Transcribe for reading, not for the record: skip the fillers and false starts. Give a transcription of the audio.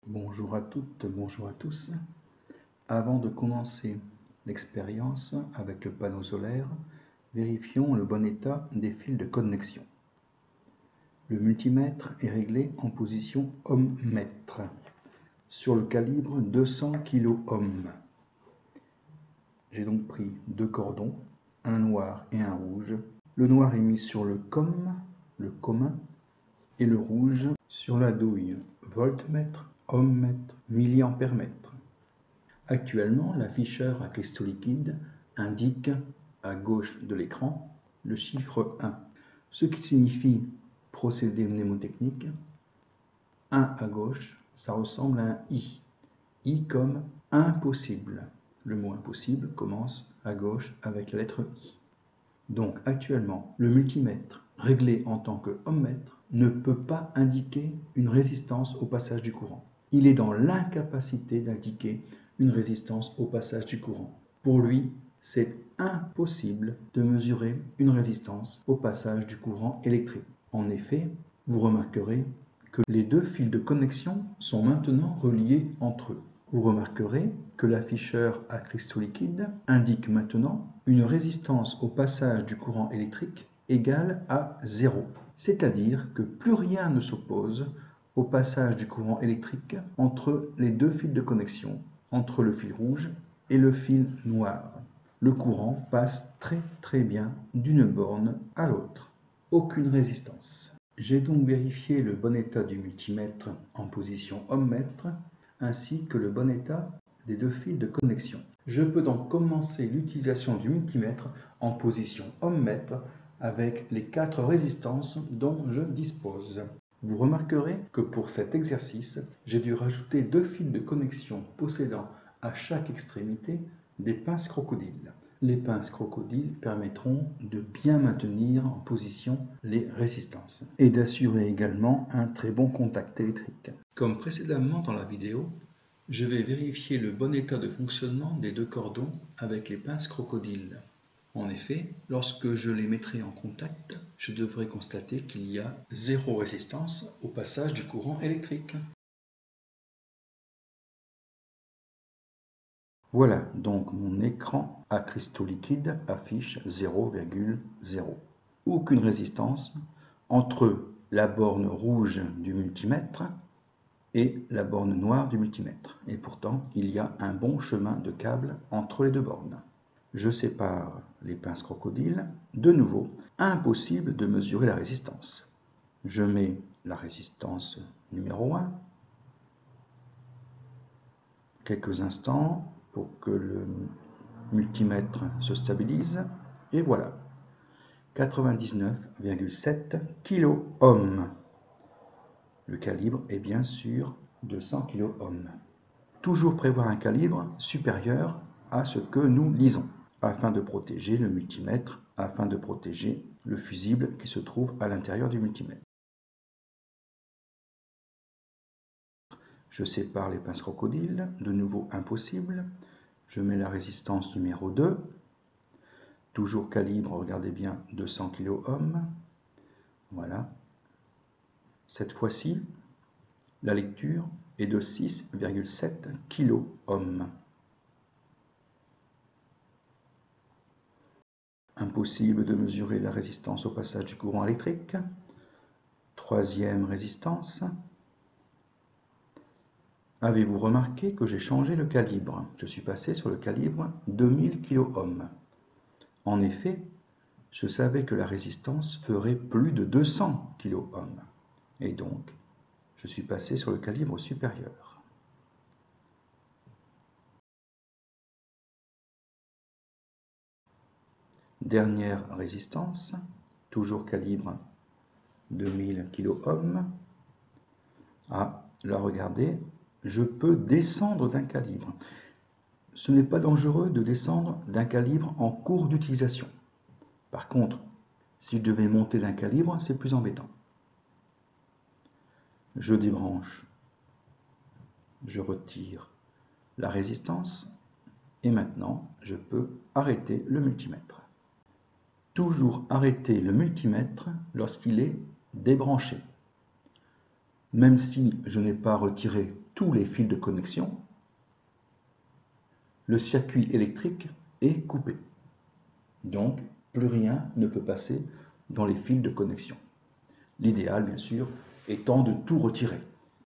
Bonjour à toutes, bonjour à tous. Avant de commencer l'expérience avec le panneau solaire, vérifions le bon état des fils de connexion. Le multimètre est réglé en position ohm-mètre sur le calibre 200 kOhm. J'ai donc pris deux cordons, un noir et un rouge. Le noir est mis sur le COM, le commun, et le rouge sur la douille voltmètre, ohmmètre, milliampère-mètre. Actuellement, l'afficheur à cristaux liquides indique à gauche de l'écran le chiffre 1, ce qui signifie procédé mnémotechnique. 1 à gauche, ça ressemble à un I. I comme impossible. Le mot impossible commence à gauche avec la lettre I. Donc actuellement, le multimètre réglé en tant que ohmmètre ne peut pas indiquer une résistance au passage du courant. Il est dans l'incapacité d'indiquer une résistance au passage du courant. Pour lui, c'est impossible de mesurer une résistance au passage du courant électrique. En effet, vous remarquerez que les deux fils de connexion sont maintenant reliés entre eux. Vous remarquerez que l'afficheur à cristaux liquides indique maintenant une résistance au passage du courant électrique égale à 0. C'est-à-dire que plus rien ne s'oppose au passage du courant électrique entre les deux fils de connexion, entre le fil rouge et le fil noir. Le courant passe très bien d'une borne à l'autre. Aucune résistance. J'ai donc vérifié le bon état du multimètre en position ohmmètre ainsi que le bon état des deux fils de connexion. Je peux donc commencer l'utilisation du multimètre en position ohmmètre avec les 4 résistances dont je dispose. Vous remarquerez que pour cet exercice, j'ai dû rajouter 2 fils de connexion possédant à chaque extrémité des pinces crocodiles. Les pinces crocodiles permettront de bien maintenir en position les résistances et d'assurer également un très bon contact électrique. Comme précédemment dans la vidéo, je vais vérifier le bon état de fonctionnement des deux cordons avec les pinces crocodiles. En effet, lorsque je les mettrai en contact, je devrais constater qu'il y a 0 résistance au passage du courant électrique. Voilà, donc mon écran à cristaux liquides affiche 0,0. Aucune résistance entre la borne rouge du multimètre et la borne noire du multimètre. Et pourtant, il y a un bon chemin de câble entre les deux bornes. Je sépare les pinces crocodiles. De nouveau, impossible de mesurer la résistance. Je mets la résistance numéro 1. Quelques instants pour que le multimètre se stabilise. Et voilà, 99,7 kOhm. Le calibre est bien sûr 200 kOhm. Toujours prévoir un calibre supérieur à ce que nous lisons, afin de protéger le multimètre, afin de protéger le fusible qui se trouve à l'intérieur du multimètre. Je sépare les pinces crocodiles, de nouveau impossible. Je mets la résistance numéro 2. Toujours calibre, regardez bien, 200 kOhm. Voilà. Cette fois-ci, la lecture est de 6,7 kOhm. Impossible de mesurer la résistance au passage du courant électrique. Troisième résistance. Avez-vous remarqué que j'ai changé le calibre? Je suis passé sur le calibre 2000 kOhm. En effet, je savais que la résistance ferait plus de 200 kOhm. Et donc, je suis passé sur le calibre supérieur. Dernière résistance, toujours calibre 2000 kOhm. Ah, là regardez, je peux descendre d'un calibre. Ce n'est pas dangereux de descendre d'un calibre en cours d'utilisation. Par contre, si je devais monter d'un calibre, c'est plus embêtant. Je débranche, je retire la résistance et maintenant je peux arrêter le multimètre. Toujours arrêter le multimètre lorsqu'il est débranché. Même si je n'ai pas retiré tous les fils de connexion, le circuit électrique est coupé. Donc, plus rien ne peut passer dans les fils de connexion. L'idéal, bien sûr, étant de tout retirer.